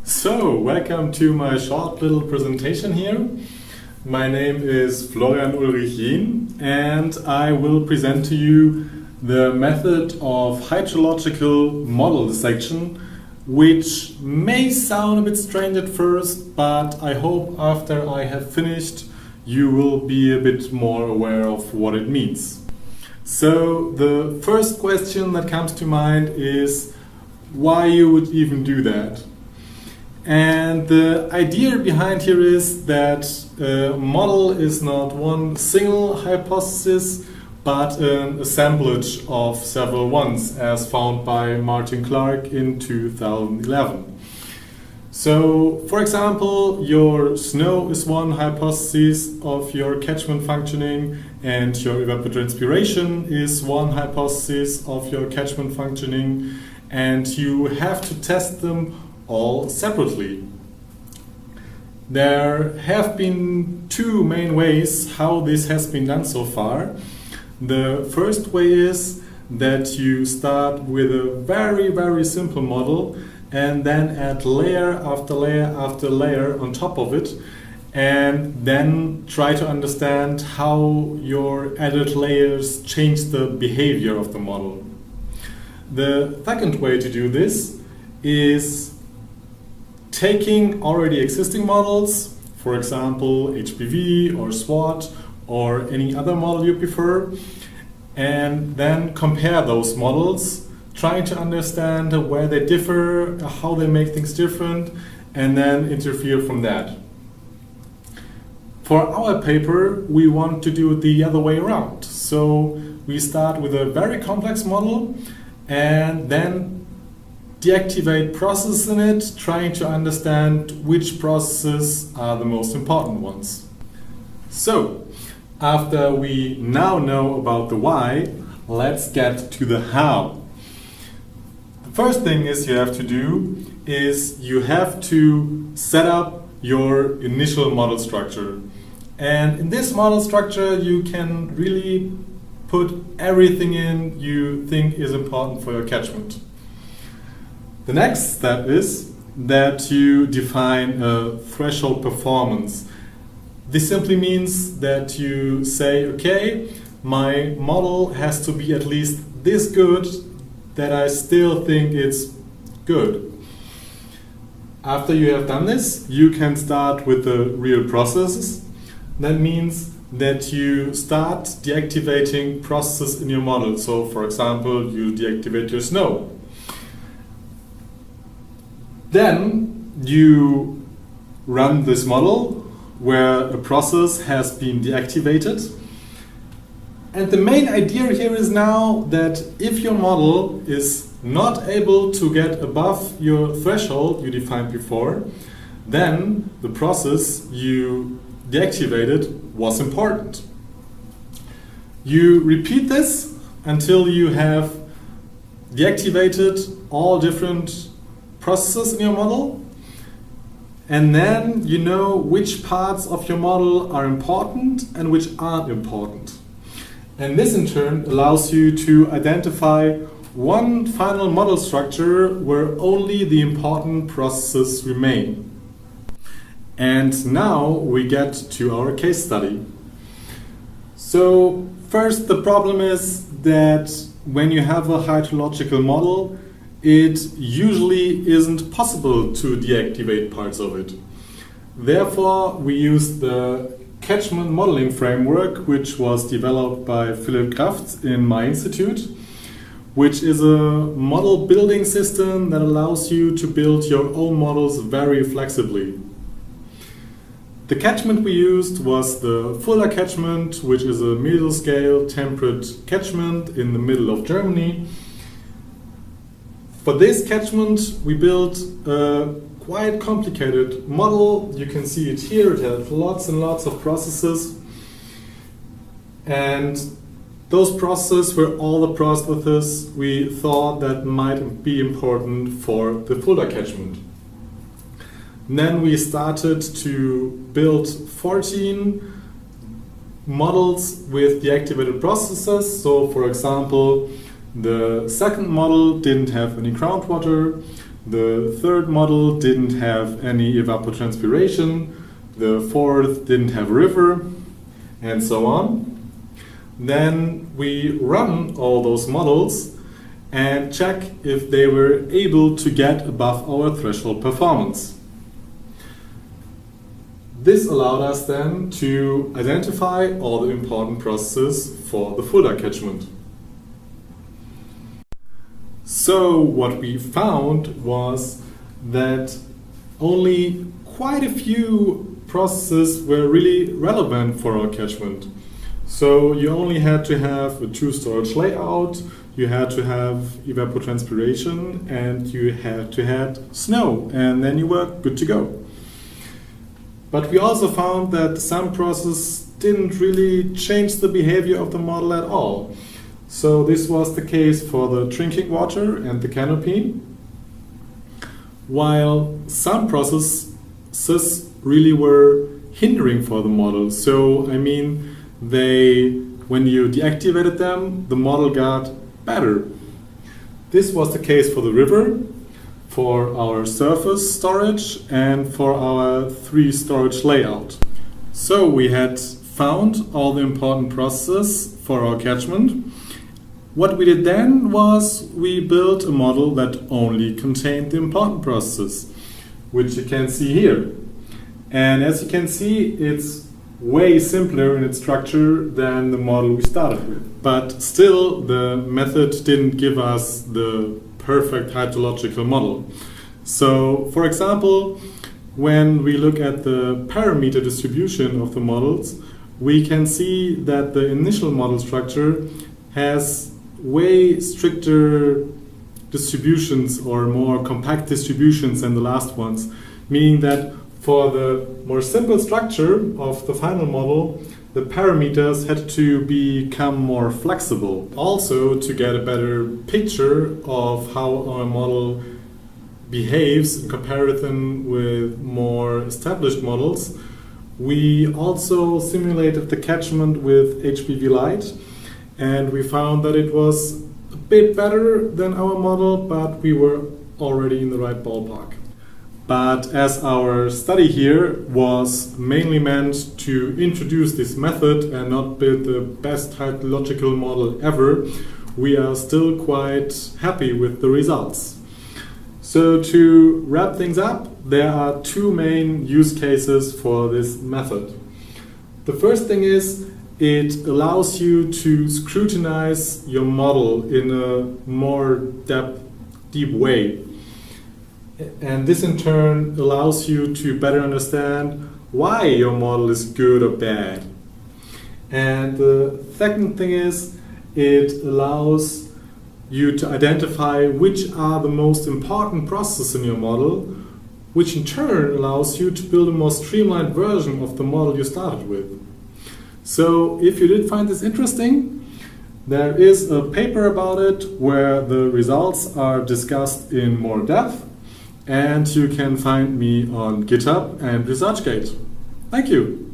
So, welcome to my short little presentation here. My name is Florian Ulrich Jehn, and I will present to you the method of hydrological model dissection, which may sound a bit strange at first, but I hope after I have finished you will be a bit more aware of what it means. So the first question that comes to mind is why you would even do that. And the idea behind here is that a model is not one single hypothesis, but an assemblage of several ones, as found by Martin Clark in 2011. So, for example, your snow is one hypothesis of your catchment functioning, and your evapotranspiration is one hypothesis of your catchment functioning, and you have to test them all separately. There have been two main ways how this has been done so far. The first way is that you start with a very simple model and then add layer after layer after layer on top of it, and then try to understand how your added layers change the behavior of the model. The second way to do this is taking already existing models, for example HPV or SWOT or any other model you prefer, and then compare those models, trying to understand where they differ, how they make things different, and then interfere from that. For our paper, we want to do it the other way around. So we start with a very complex model and then deactivate processes in it, trying to understand which processes are the most important ones. So, after we now know about the why, let's get to the how. The first thing you have to do is you have to set up your initial model structure. And in this model structure you can really put everything in you think is important for your catchment. The next step is that you define a threshold performance. This simply means that you say, okay, my model has to be at least this good that I still think it's good. After you have done this, you can start with the real processes. That means that you start deactivating processes in your model. So, for example, you deactivate your snow. Then you run this model where a process has been deactivated. And the main idea here is now that if your model is not able to get above your threshold you defined before, then the process you deactivated was important. You repeat this until you have deactivated all different processes in your model, and then you know which parts of your model are important and which aren't important. And this in turn allows you to identify one final model structure where only the important processes remain. And now we get to our case study. So first, the problem is that when you have a hydrological model, it usually isn't possible to deactivate parts of it. Therefore, we use the catchment modeling framework, which was developed by Philipp Kraft in my institute, which is a model building system that allows you to build your own models very flexibly. The catchment we used was the Fulda catchment, which is a mesoscale temperate catchment in the middle of Germany. For this catchment, we built a quite complicated model. You can see it here. It had lots and lots of processes. And those processes were all the processes we thought that might be important for the Fulda catchment. And then we started to build 14 models with deactivated processes. So, for example, the second model didn't have any groundwater. The third model didn't have any evapotranspiration. The fourth didn't have a river, and so on. Then we run all those models and check if they were able to get above our threshold performance. This allowed us then to identify all the important processes for the Fulda catchment. So what we found was that only quite a few processes were really relevant for our catchment. So you only had to have a true storage layout, you had to have evapotranspiration, and you had to have snow, and then you were good to go. But we also found that some processes didn't really change the behavior of the model at all. So this was the case for the drinking water and the canopy, while some processes really were hindering for the model. So I mean, when you deactivated them, the model got better. This was the case for the river, for our surface storage, and for our 3 storage layout. So we had found all the important processes for our catchment. What we did then was we built a model that only contained the important processes, which you can see here. And as you can see, it's way simpler in its structure than the model we started with. But still, the method didn't give us the perfect hydrological model. So, for example, when we look at the parameter distribution of the models, we can see that the initial model structure has way stricter distributions or more compact distributions than the last ones, meaning that for the more simple structure of the final model, the parameters had to become more flexible. Also, to get a better picture of how our model behaves in comparison with more established models, we also simulated the catchment with HPV light, and we found that it was a bit better than our model, but we were already in the right ballpark. But as our study here was mainly meant to introduce this method and not build the best hydrological model ever, we are still quite happy with the results. So to wrap things up, there are 2 main use cases for this method. The first thing is it allows you to scrutinize your model in a more deep way. And this in turn allows you to better understand why your model is good or bad. And the second thing is it allows you to identify which are the most important processes in your model, which in turn allows you to build a more streamlined version of the model you started with. So if you did find this interesting, there is a paper about it where the results are discussed in more depth. And you can find me on GitHub and ResearchGate. Thank you.